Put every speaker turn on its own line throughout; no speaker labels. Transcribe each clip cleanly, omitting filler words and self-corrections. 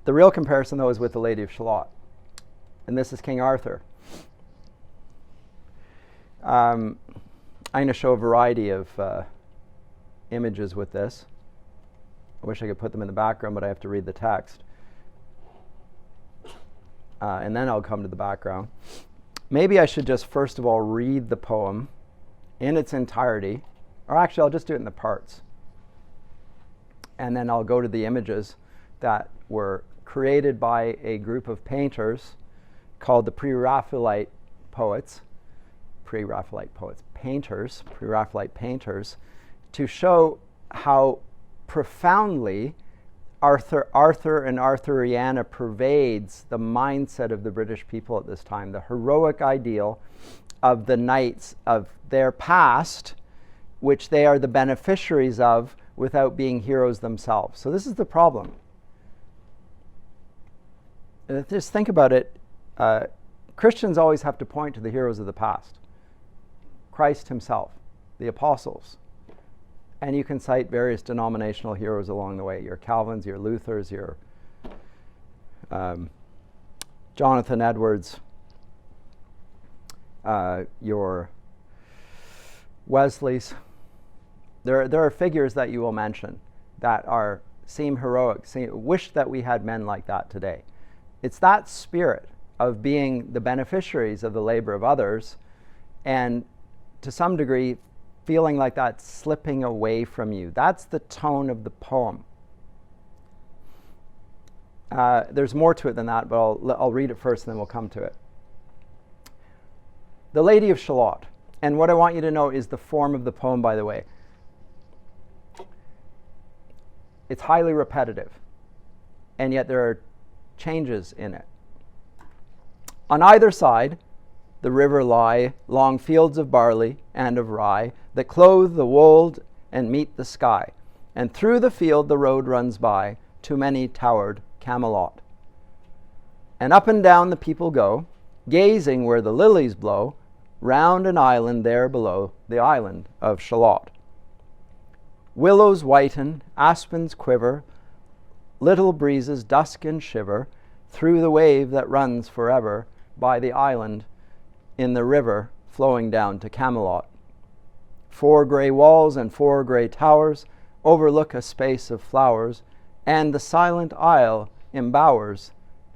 The real comparison, though, is with the Lady of Shalott. And this is King Arthur. I'm going to show a variety of images with this. I wish I could put them in the background, but I have to read the text. And then I'll come to the background. Maybe I should just first of all read the poem in its entirety. Or actually, I'll just do it in the parts. And then I'll go to the images that were created by a group of painters called the Pre-Raphaelite poets. Pre-Raphaelite painters, to show how profoundly Arthur and Arthuriana pervades the mindset of the British people at this time, the heroic ideal of the knights of their past, which they are the beneficiaries of without being heroes themselves. So this is the problem. Just think about it. Christians always have to point to the heroes of the past. Christ himself, the apostles. And you can cite various denominational heroes along the way. Your Calvins, your Luthers, your Jonathan Edwards, your Wesleys. There are figures that you will mention that seem heroic, wish that we had men like that today. It's that spirit of being the beneficiaries of the labor of others, and to some degree feeling like that's slipping away from you. That's the tone of the poem. There's more to it than that, but I'll read it first and then we'll come to it. The Lady of Shalott. And what I want you to know is the form of the poem, by the way. It's highly repetitive, and yet there are changes in it. On either side, the river lie long fields of barley and of rye that clothe the wold and meet the sky. And through the field the road runs by to many towered Camelot. And up and down the people go, gazing where the lilies blow, round an island there below, the island of Shalott. Willows whiten, aspens quiver, little breezes dusk and shiver through the wave that runs forever by the island in the river flowing down to Camelot. 4 grey walls and 4 grey towers overlook a space of flowers, and the silent isle embowers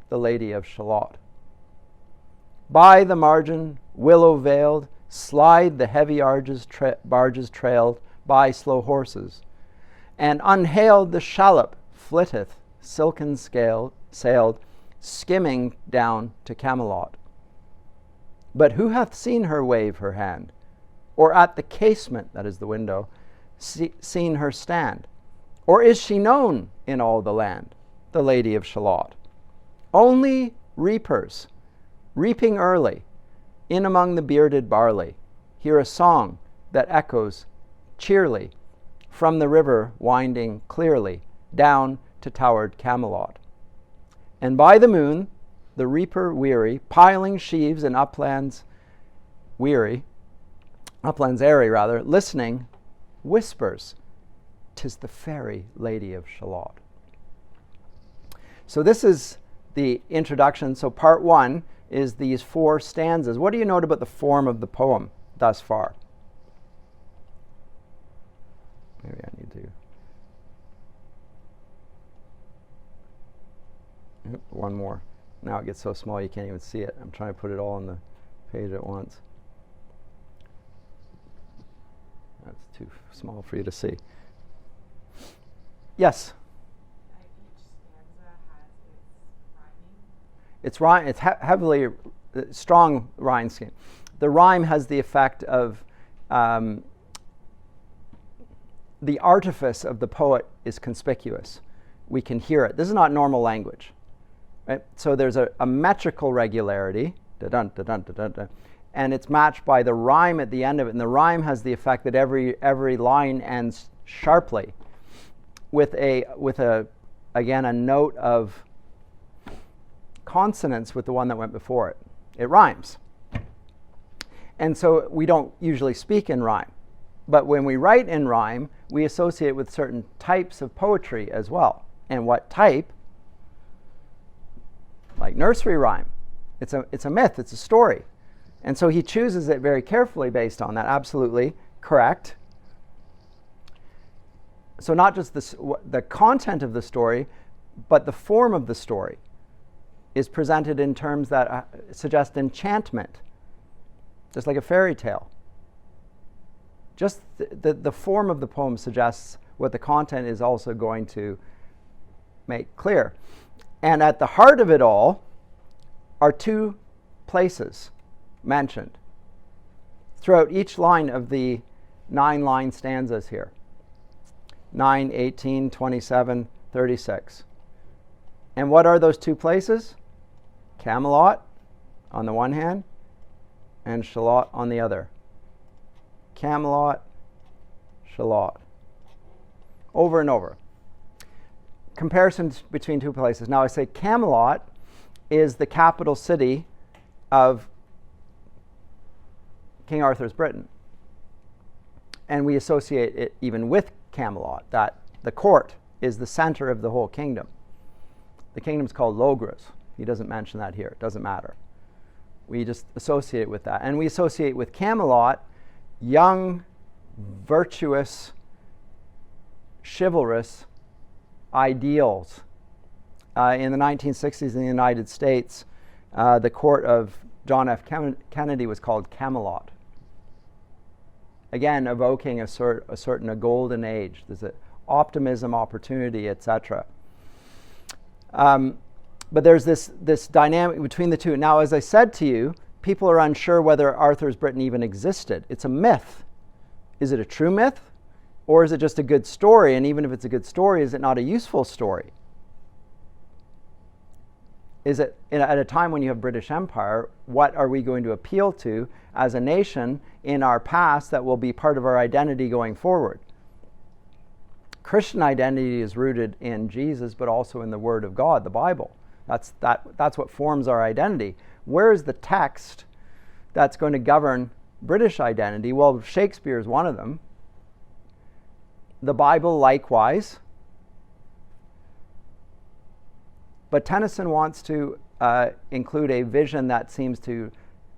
the Lady of Shalott. By the margin, willow veiled, slide the heavy barges trailed by slow horses, and unhailed the shallop flitteth, silken sailed, skimming down to Camelot. But who hath seen her wave her hand, or at the casement, that is the window, seen her stand? Or is she known in all the land, the Lady of Shalott? Only reapers, reaping early, in among the bearded barley, hear a song that echoes cheerly from the river winding clearly down to towered Camelot. And by the moon, the reaper weary, piling sheaves in uplands airy, listening, whispers, "'Tis the fairy Lady of Shalott." So this is the introduction. So part 1 is these 4 stanzas. What do you note about the form of the poem thus far? Maybe I need to... One more. Now it gets so small you can't even see it. I'm trying to put it all on the page at once. That's too small for you to see. Yes?
Each stanza has its rhyming.
It's heavily strong rhyme scheme. The rhyme has the effect of the artifice of the poet is conspicuous. We can hear it. This is not normal language. Right? So there's a metrical regularity, da-dun, da-dun, da-dun, da-dun, and it's matched by the rhyme at the end of it. And the rhyme has the effect that every line ends sharply with a note of consonance with the one that went before it. It rhymes. And so we don't usually speak in rhyme. But when we write in rhyme, we associate with certain types of poetry as well. And what type like nursery rhyme. It's a myth, it's a story. And so he chooses it very carefully based on that. Absolutely correct. So not just the content of the story, but the form of the story is presented in terms that suggest enchantment, just like a fairy tale. Just the form of the poem suggests what the content is also going to make clear. And at the heart of it all are two places mentioned throughout each line of the 9-line stanzas here. 9, 18, 27, 36. And what are those two places? Camelot on the one hand and Shalott on the other. Camelot, Shalott. Over and over. Comparisons between two places. Now I say Camelot is the capital city of King Arthur's Britain. And we associate it even with Camelot, that the court is the center of the whole kingdom. The kingdom's called Logres. He doesn't mention that here. It doesn't matter. We just associate it with that. And we associate with Camelot young, virtuous, chivalrous ideals. In the 1960s in the United States, the court of John F. Kennedy was called Camelot. Again, evoking a golden age. There's an optimism, opportunity, etc. But there's this dynamic between the two. Now, as I said to you, people are unsure whether Arthur's Britain even existed. It's a myth. Is it a true myth? Or is it just a good story? And even if it's a good story, is it not a useful story? Is it, at a time when you have British Empire, what are we going to appeal to as a nation in our past that will be part of our identity going forward? Christian identity is rooted in Jesus, but also in the Word of God, the Bible. That's what forms our identity. Where is the text that's going to govern British identity? Well, Shakespeare is one of them. The Bible likewise. But Tennyson wants to include a vision that seems to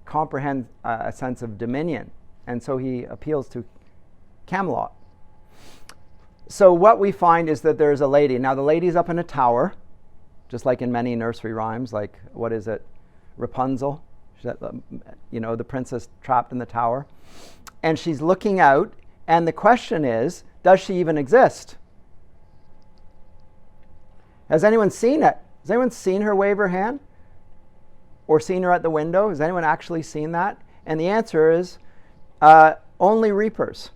comprehend a sense of dominion. And so he appeals to Camelot. So what we find is that there's a lady. Now the lady's up in a tower, just like in many nursery rhymes, like, what is it? Rapunzel. The princess trapped in the tower. And she's looking out, and the question is, does she even exist? Has anyone seen it? Has anyone seen her wave her hand? Or seen her at the window? Has anyone actually seen that? And the answer is only reapers.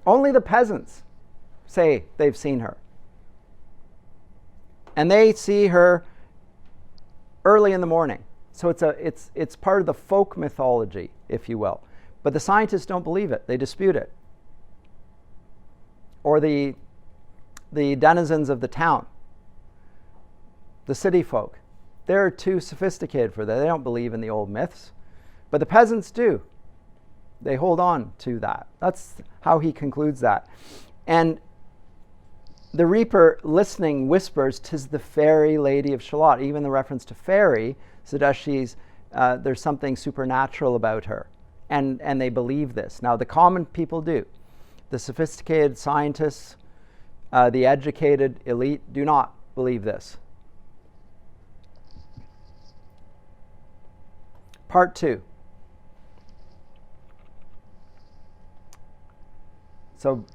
Only the peasants say they've seen her. And they see her early in the morning. So it's part of the folk mythology, if you will. But the scientists don't believe it. They dispute it. Or the denizens of the town, the city folk, they're too sophisticated for that. They don't believe in the old myths. But the peasants do. They hold on to that. That's how he concludes that. And the reaper listening whispers, "'Tis the fairy Lady of Shalott." Even the reference to fairy suggests there's something supernatural about her. And they believe this. Now, the common people do. The sophisticated scientists, the educated elite do not believe this. Part 2. So,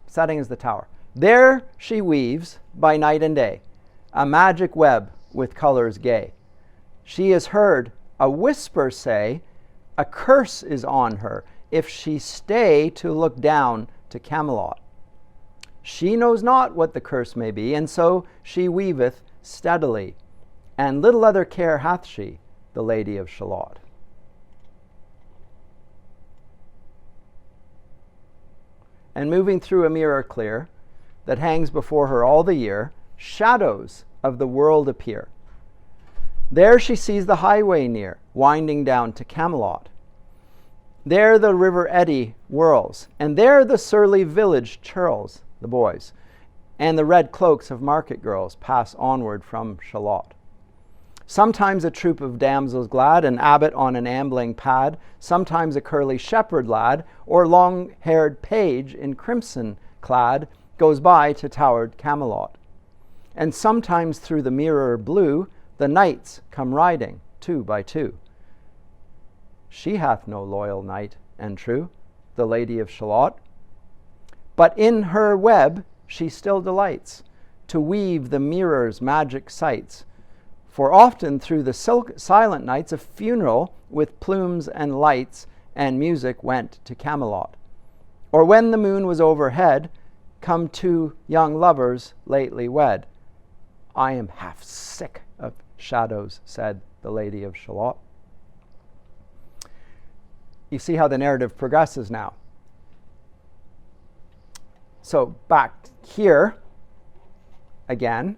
setting is the tower. There she weaves by night and day, a magic web with colors gay. She has heard a whisper say, a curse is on her if she stay to look down to Camelot. She knows not what the curse may be, and so she weaveth steadily, and little other care hath she, the Lady of Shalott. And moving through a mirror clear that hangs before her all the year, shadows of the world appear. There she sees the highway near, winding down to Camelot. There the river eddy whirls, and there the surly village churls, the boys, and the red cloaks of market girls pass onward from Shalott. Sometimes a troop of damsels glad, an abbot on an ambling pad, sometimes a curly shepherd lad, or long-haired page in crimson clad, goes by to towered Camelot. And sometimes through the mirror blue, the knights come riding, 2 by 2. She hath no loyal knight and true, the Lady of Shalott. But in her web she still delights to weave the mirror's magic sights. For often through the silent nights a funeral with plumes and lights and music went to Camelot. Or when the moon was overhead, come 2 young lovers lately wed. I am half sick of shadows, said the Lady of Shalott. You see how the narrative progresses now. So back here, again,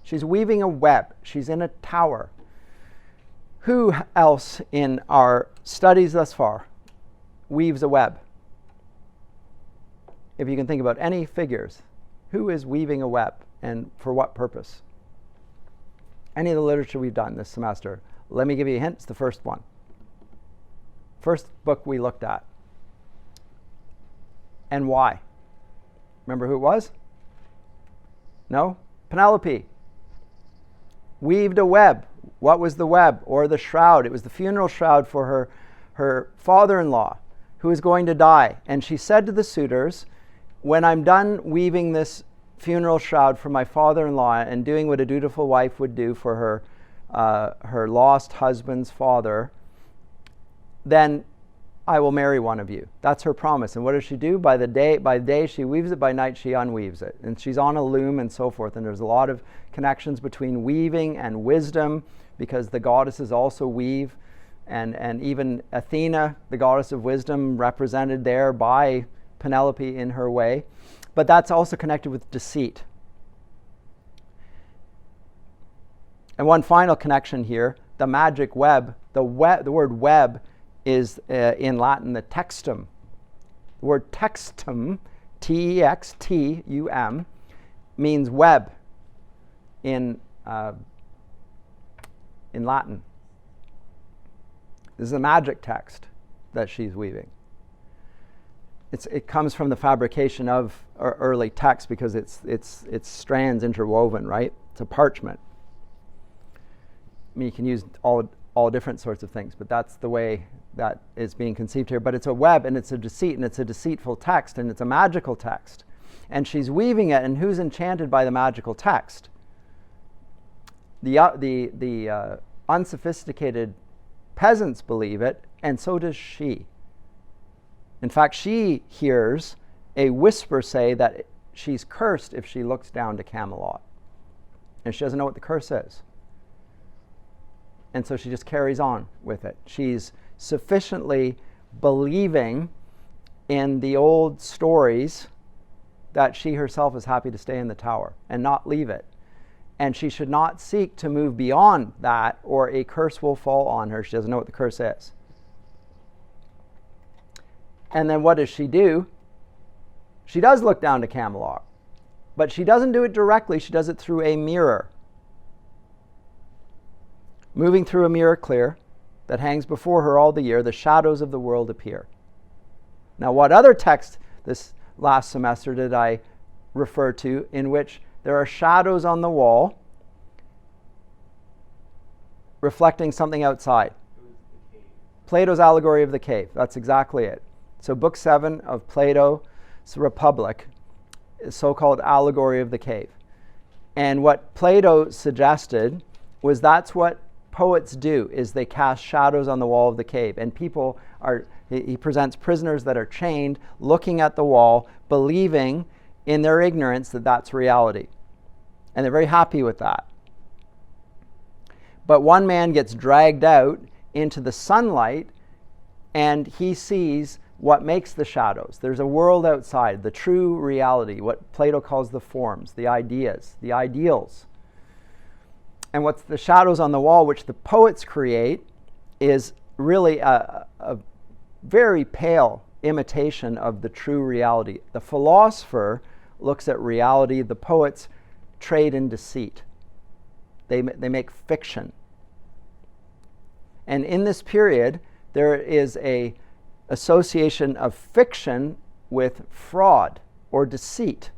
she's weaving a web. She's in a tower. Who else in our studies thus far weaves a web? If you can think about any figures, who is weaving a web and for what purpose? Any of the literature we've done this semester. Let me give you a hint. It's the first one. First book we looked at. And why? Remember who it was? No? Penelope. Weaved a web. What was the web or the shroud? It was the funeral shroud for her father-in-law who was going to die. And she said to the suitors, when I'm done weaving this funeral shroud for my father-in-law and doing what a dutiful wife would do for her lost husband's father, then I will marry one of you. That's her promise. And what does she do? By day she weaves it, by night she unweaves it. And she's on a loom and so forth. And there's a lot of connections between weaving and wisdom, because the goddesses also weave. And even Athena, the goddess of wisdom, represented there by Penelope in her way. But that's also connected with deceit. And one final connection here, the magic web. The word web is in Latin the textum. The word textum, Textum, means web in Latin. This is a magic text that she's weaving. It comes from the fabrication of early text because it's strands interwoven, right? It's a parchment. I mean, you can use all different sorts of things, but that's the way that is being conceived here. But it's a web, and it's a deceit, and it's a deceitful text, and it's a magical text. And she's weaving it, and who's enchanted by the magical text? The unsophisticated peasants believe it, and so does she. In fact, she hears a whisper say that she's cursed if she looks down to Camelot. And she doesn't know what the curse is. And so she just carries on with it. She's sufficiently believing in the old stories that she herself is happy to stay in the tower and not leave it. And she should not seek to move beyond that, or a curse will fall on her. She doesn't know what the curse is. And then what does she do? She does look down to Camelot, but she doesn't do it directly. She does it through a mirror. Moving through a mirror clear that hangs before her all the year, the shadows of the world appear. Now, what other text this last semester did I refer to in which there are shadows on the wall reflecting something outside? Plato's allegory of the cave. That's exactly it. So book 7 of Plato's Republic is so-called allegory of the cave. And what Plato suggested was that's what poets do, is they cast shadows on the wall of the cave. And people he presents prisoners that are chained, looking at the wall, believing in their ignorance that that's reality. And they're very happy with that. But one man gets dragged out into the sunlight, and he sees what makes the shadows. There's a world outside, the true reality, what Plato calls the forms, the ideas, the ideals. And what's the shadows on the wall, which the poets create, is really a very pale imitation of the true reality. The philosopher looks at reality, the poets trade in deceit. They make fiction. And in this period, there is a association of fiction with fraud or deceit.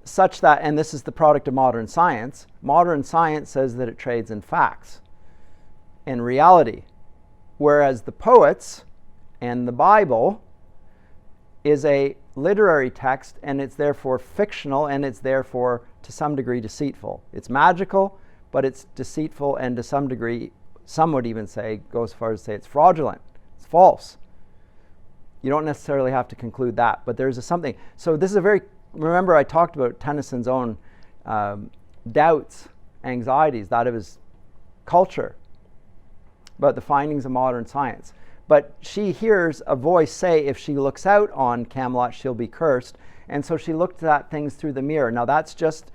Such that, and this is the product of modern science says that it trades in facts, in reality. Whereas the poets and the Bible is a literary text, and it's therefore fictional, and it's therefore to some degree deceitful. It's magical, but it's deceitful, and to some degree, some would even say, go as far as to say it's fraudulent, it's false. You don't necessarily have to conclude that, but there's something. So this is a very, remember I talked about Tennyson's own doubts, anxieties, that of his culture, about the findings of modern science. But she hears a voice say, if she looks out on Camelot, she'll be cursed. And so she looked at things through the mirror. Now that's just,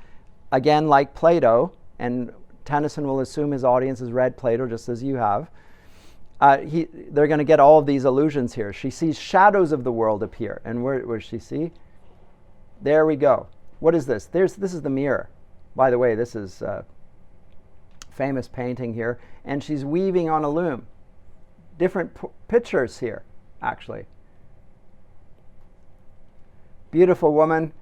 again, like Plato, and Tennyson will assume his audience has read Plato just as you have. They're going to get all of these illusions here. She sees shadows of the world appear. And where does she see? There we go. What is this? This is the mirror. By the way, this is a famous painting here. And she's weaving on a loom. Different pictures here, actually. Beautiful woman,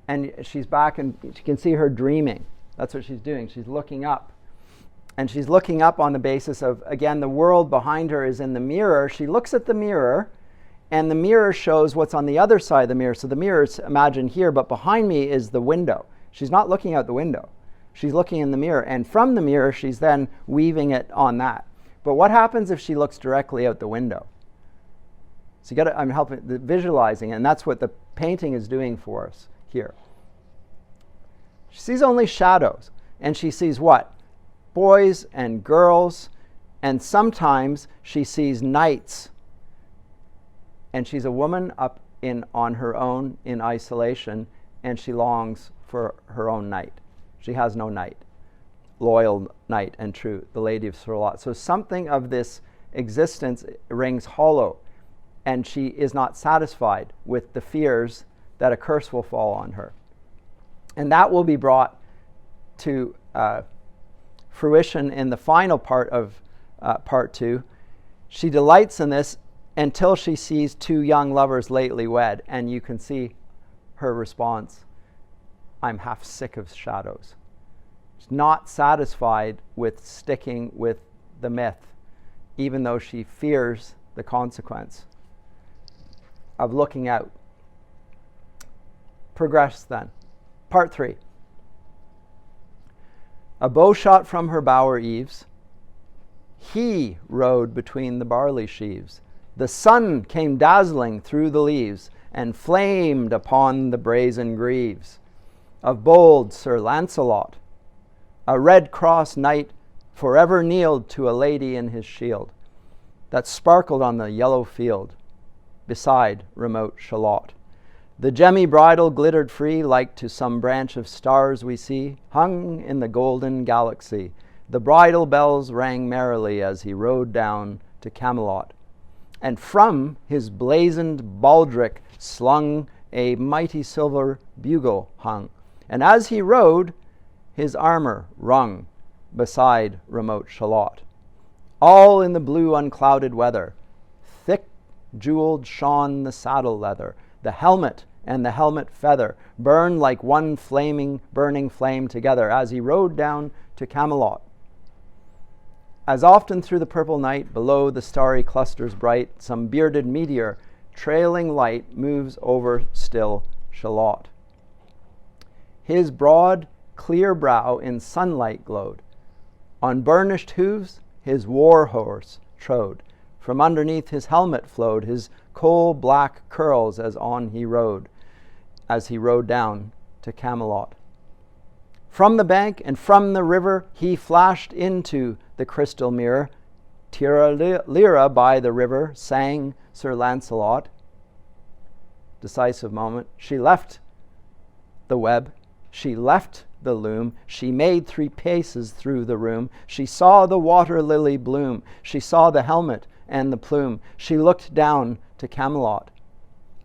and she's back, and you can see her dreaming. That's what she's doing. She's looking up. And she's looking up on the basis of, again, the world behind her is in the mirror. She looks at the mirror, and the mirror shows what's on the other side of the mirror. So the mirror is imagined here, but behind me is the window. She's not looking out the window. She's looking in the mirror, and from the mirror, she's then weaving it on that. But what happens if she looks directly out the window? So I'm helping visualizing, and that's what the painting is doing for us here. She sees only shadows, and she sees what? Boys and girls, and sometimes she sees knights. And she's a woman up on her own in isolation, and she longs for her own knight. She has no knight. Loyal knight and true, the Lady of Shalott. So something of this existence rings hollow, and she is not satisfied with the fears that a curse will fall on her. And that will be brought to fruition in the final part of part 2. She delights in this until she sees two young lovers lately wed, and you can see her response, I'm half sick of shadows. She's not satisfied with sticking with the myth, even though she fears the consequence of looking out. Progress then. Part 3. A bow shot from her bower eaves. He rode between the barley sheaves. The sun came dazzling through the leaves and flamed upon the brazen greaves of bold Sir Lancelot. A red cross knight forever kneeled to a lady in his shield that sparkled on the yellow field beside remote Shalott. The gemmy bridle glittered free like to some branch of stars we see hung in the golden galaxy. The bridle bells rang merrily as he rode down to Camelot. And from his blazoned baldric slung a mighty silver bugle hung. And as he rode, his armor rung beside remote Shalott. All in the blue unclouded weather, thick jeweled shone the saddle leather. The helmet and the helmet feather burned like one burning flame together as he rode down to Camelot. As often through the purple night, below the starry clusters bright, some bearded meteor, trailing light, moves over still Shalott. His broad, clear brow in sunlight glowed. On burnished hooves his war horse trode. From underneath his helmet flowed his coal-black curls as he rode down to Camelot. From the bank and from the river he flashed into the crystal mirror. Tira lira by the river sang Sir Lancelot. Decisive moment. She left the web. She left the loom. She made 3 paces through the room. She saw the water lily bloom. She saw the helmet and the plume. She looked down to Camelot.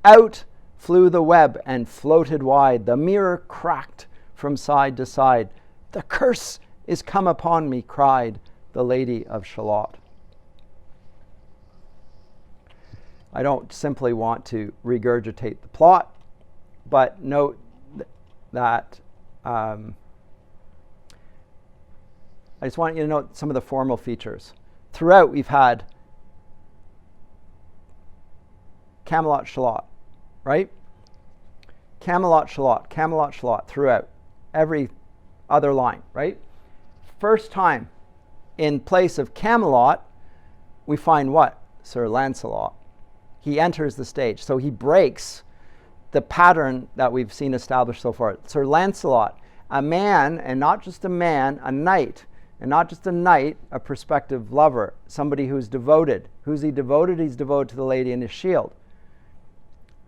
Out flew the web and floated wide. The mirror cracked from side to side. The curse is come upon me, cried the Lady of Shalott. I don't simply want to regurgitate the plot, but note that I just want you to note some of the formal features. Throughout, we've had Camelot, Shalott, right? Camelot, Shalott throughout every other line, right? First time in place of Camelot, we find what? Sir Lancelot. He enters the stage. So he breaks the pattern that we've seen established so far. Sir Lancelot, a man, and not just a man, a knight. And not just a knight, a prospective lover, somebody who's devoted. Who's he devoted? He's devoted to the lady in his shield.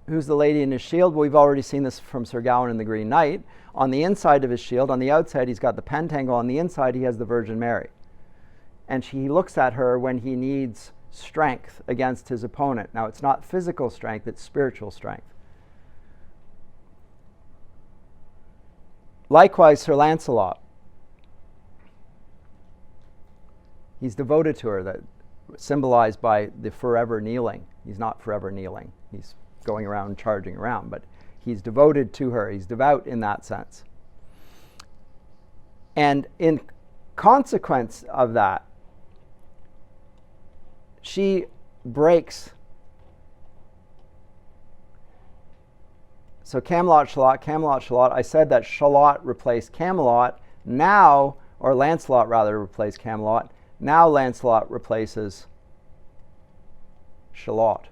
Who's the lady in his shield? Well, we've already seen this from Sir Gawain and the Green Knight. On the inside of his shield, on the outside, he's got the pentangle. On the inside, he has the Virgin Mary. And he looks at her when he needs strength against his opponent. Now, it's not physical strength, it's spiritual strength. Likewise, Sir Lancelot. He's devoted to her, that symbolized by the forever kneeling. He's not forever kneeling. He's going around charging around, but he's devoted to her. He's devout in that sense. And in consequence of that, she breaks. So Camelot, Shalott. I said that Shalott replaced Camelot. Now, or Lancelot rather replaced Camelot. Now Lancelot replaces Shalott.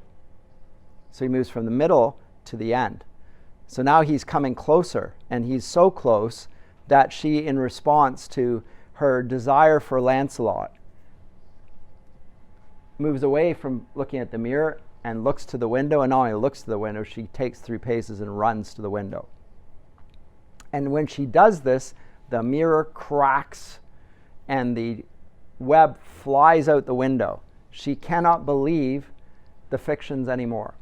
So he moves from the middle to the end. So now he's coming closer, and he's so close that she, in response to her desire for Lancelot, moves away from looking at the mirror and looks to the window, and not only looks to the window, she takes 3 paces and runs to the window. And when she does this, the mirror cracks and the web flies out the window. She cannot believe the fictions anymore.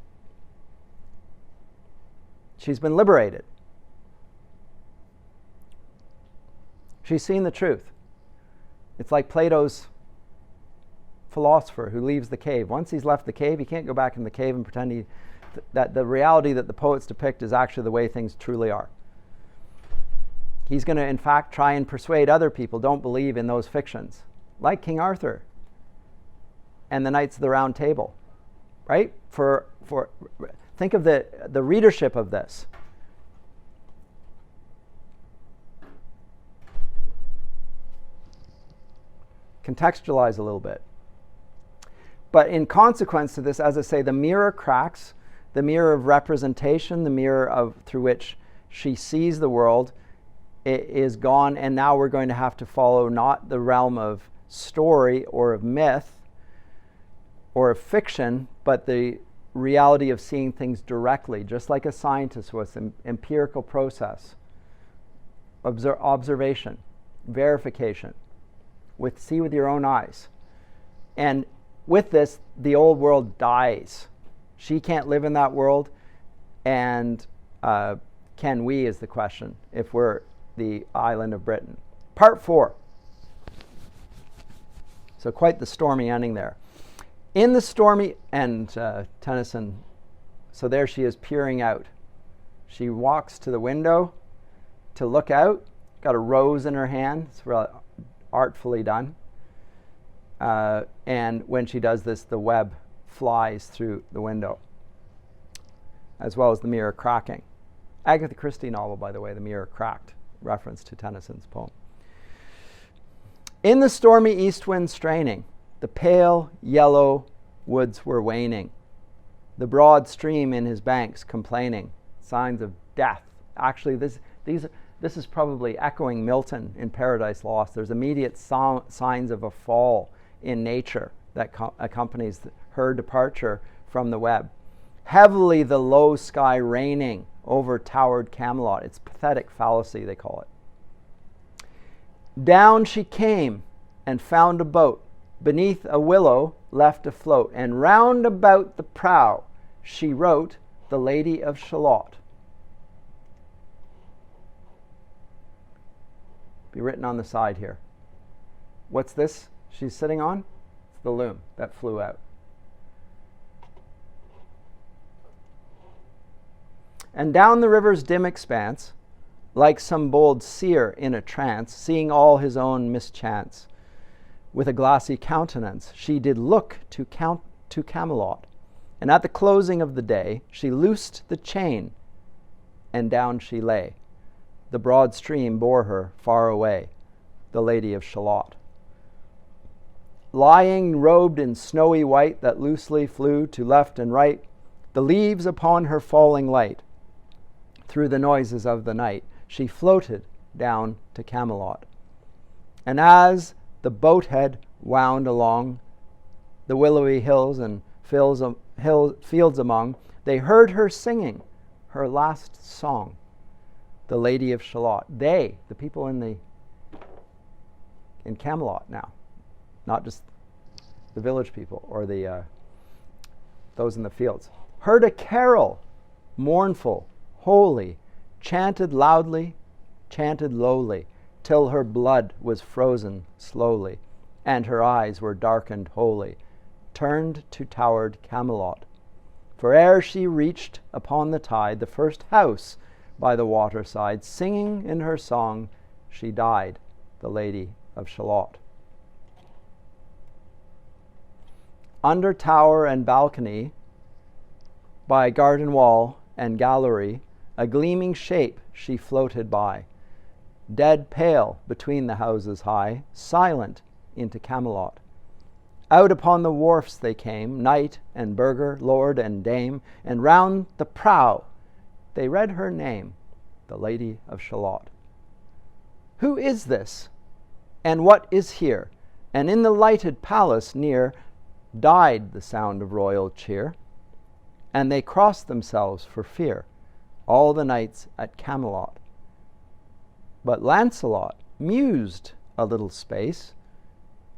She's been liberated. She's seen the truth. It's like Plato's philosopher who leaves the cave. Once he's left the cave, he can't go back in the cave and pretend that the reality that the poets depict is actually the way things truly are. He's going to, in fact, try and persuade other people, don't believe in those fictions, like King Arthur and the Knights of the Round Table, right? Think of the readership of this. Contextualize a little bit. But in consequence to this, as I say, the mirror cracks, the mirror of representation, the mirror through which she sees the world, it is gone, and now we're going to have to follow not the realm of story or of myth or of fiction, but the reality of seeing things directly, just like a scientist was, an empirical process, observation, verification, see with your own eyes. And with this, the old world dies. She can't live in that world, and can we, is the question, if we're the island of Britain. Part 4. So quite the stormy ending there. In the stormy, and Tennyson, so there she is peering out. She walks to the window to look out, got a rose in her hand. It's really artfully done. And when she does this, the web flies through the window, as well as the mirror cracking. Agatha Christie novel, by the way, The Mirror Cracked, reference to Tennyson's poem. In the stormy east wind straining, the pale yellow woods were waning, the broad stream in his banks complaining, signs of death. Actually, this is probably echoing Milton in Paradise Lost. There's immediate signs of a fall in nature that accompanies her departure from the web. Heavily the low sky raining over towered Camelot. It's pathetic fallacy, they call it. Down she came and found a boat beneath a willow left afloat, and round about the prow she wrote the Lady of Shalott. Be written on the side here. What's this she's sitting on? It's the loom that flew out. And down the river's dim expanse, like some bold seer in a trance, seeing all his own mischance, with a glassy countenance, she did look to Camelot. And at the closing of the day, she loosed the chain, and down she lay. The broad stream bore her far away, the Lady of Shalott. Lying robed in snowy white that loosely flew to left and right, the leaves upon her falling light, through the noises of the night, she floated down to Camelot. And as the boathead wound along the willowy hills and fields among, they heard her singing her last song, the Lady of Shalott. They, the people in Camelot now, not just the village people or those in the fields, heard a carol, mournful, holy, chanted loudly, chanted lowly, till her blood was frozen slowly, and her eyes were darkened wholly, turned to towered Camelot. For ere she reached upon the tide the first house by the waterside, singing in her song, she died, the Lady of Shalott. Under tower and balcony, by garden wall and gallery, a gleaming shape she floated by, dead pale between the houses high, silent into Camelot. Out upon the wharfs they came, knight and burgher, lord and dame, and round the prow they read her name, the Lady of Shalott. Who is this, and what is here? And in the lighted palace near died the sound of royal cheer, and they crossed themselves for fear, all the knights at Camelot. But Lancelot mused a little space.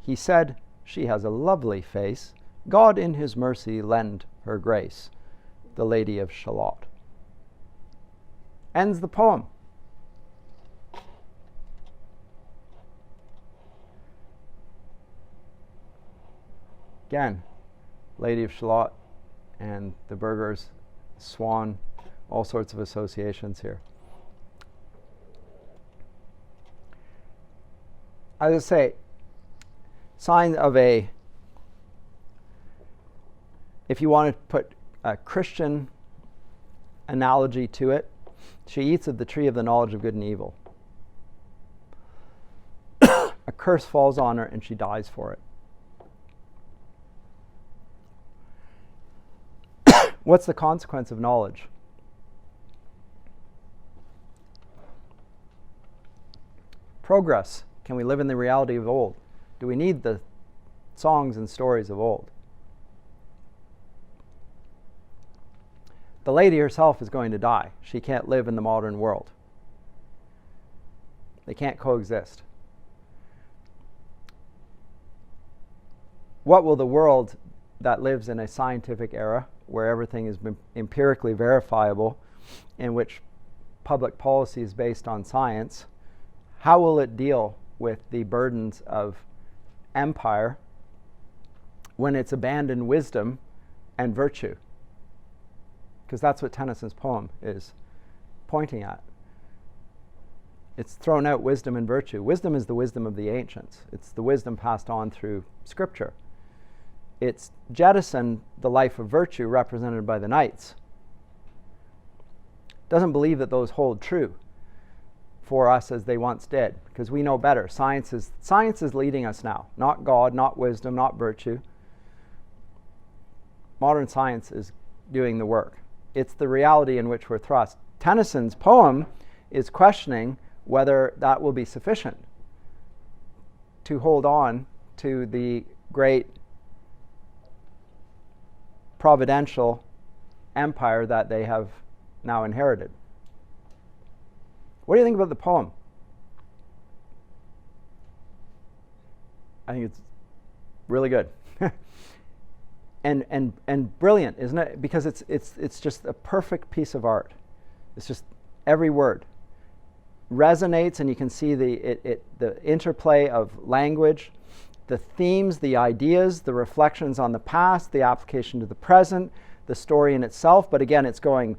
He said, she has a lovely face. God in his mercy lend her grace, the Lady of Shalott. Ends the poem. Again, Lady of Shalott and the burghers, swan, all sorts of associations here. As I say, sign of if you want to put a Christian analogy to it, she eats of the tree of the knowledge of good and evil. A curse falls on her and she dies for it. What's the consequence of knowledge? Progress. Can we live in the reality of old? Do we need the songs and stories of old? The lady herself is going to die. She can't live in the modern world. They can't coexist. What will the world that lives in a scientific era, where everything has been empirically verifiable, in which public policy is based on science, how will it deal with the burdens of empire when it's abandoned wisdom and virtue? Because that's what Tennyson's poem is pointing at. It's thrown out wisdom and virtue. Wisdom is the wisdom of the ancients. It's the wisdom passed on through scripture. It's jettisoned the life of virtue represented by the knights. Doesn't believe that those hold true for us as they once did, because we know better. Science is leading us now, not God, not wisdom, not virtue. Modern science is doing the work. It's the reality in which we're thrust. Tennyson's poem is questioning whether that will be sufficient to hold on to the great providential empire that they have now inherited. What do you think about the poem? I think it's really good. and brilliant, isn't it? Because it's just a perfect piece of art. It's just every word. resonates, and you can see the interplay of language, the themes, the ideas, the reflections on the past, the application to the present, the story in itself. But again, it's going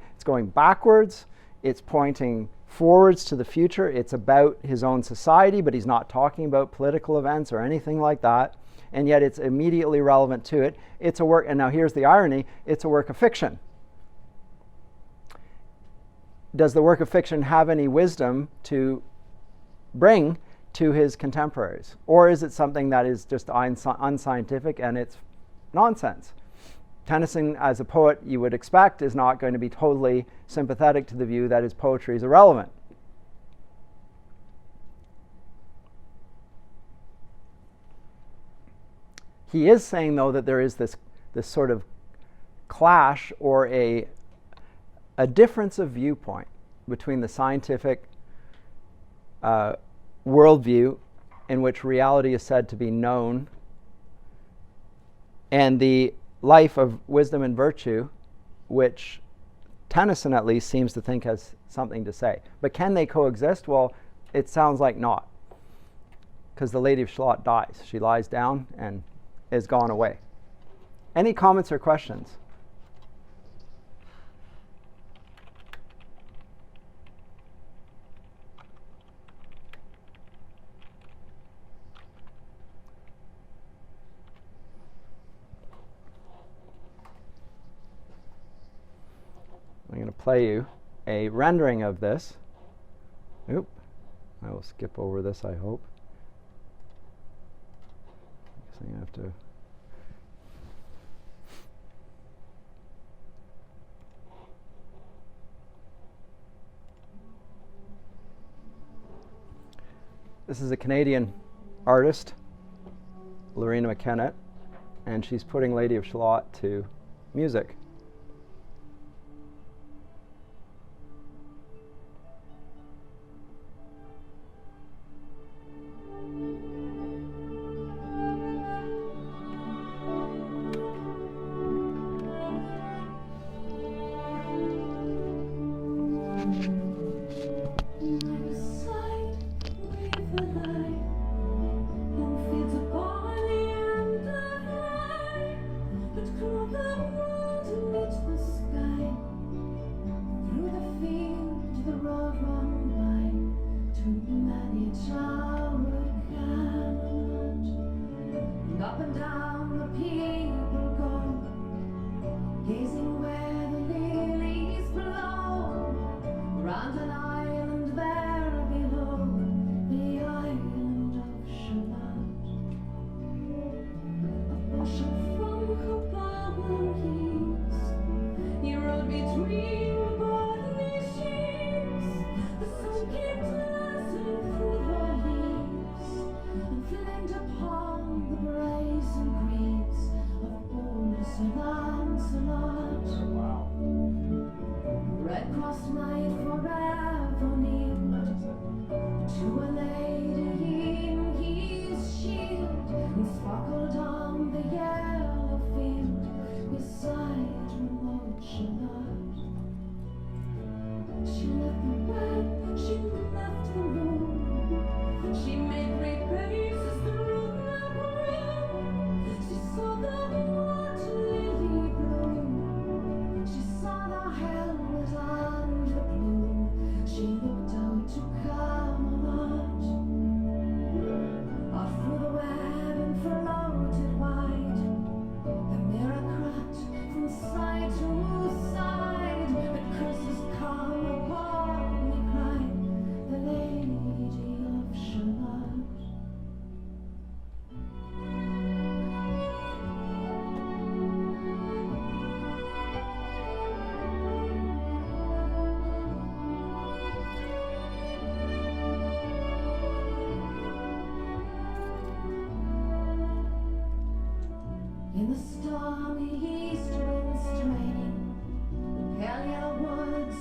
backwards, it's pointing forwards to the future. It's about his own society, but he's not talking about political events or anything like that. And yet it's immediately relevant to it. It's a work, and now here's the irony, it's a work of fiction. Does the work of fiction have any wisdom to bring to his contemporaries? Or is it something that is just unscientific and it's nonsense? Tennyson, as a poet, you would expect, is not going to be totally sympathetic to the view that his poetry is irrelevant. He is saying, though, that there is this sort of clash or a difference of viewpoint between the scientific worldview in which reality is said to be known and the life of wisdom and virtue, which Tennyson at least seems to think has something to say. But can they coexist? Well, it sounds like not, because the Lady of Shalott dies. She lies down and is gone away. Any comments or questions? I'm going to play you a rendering of this. Oop. I will skip over this, I hope. I guess I have to. This is a Canadian artist, Lorena McKenna, and she's putting Lady of Shalott to music.
In the stormy east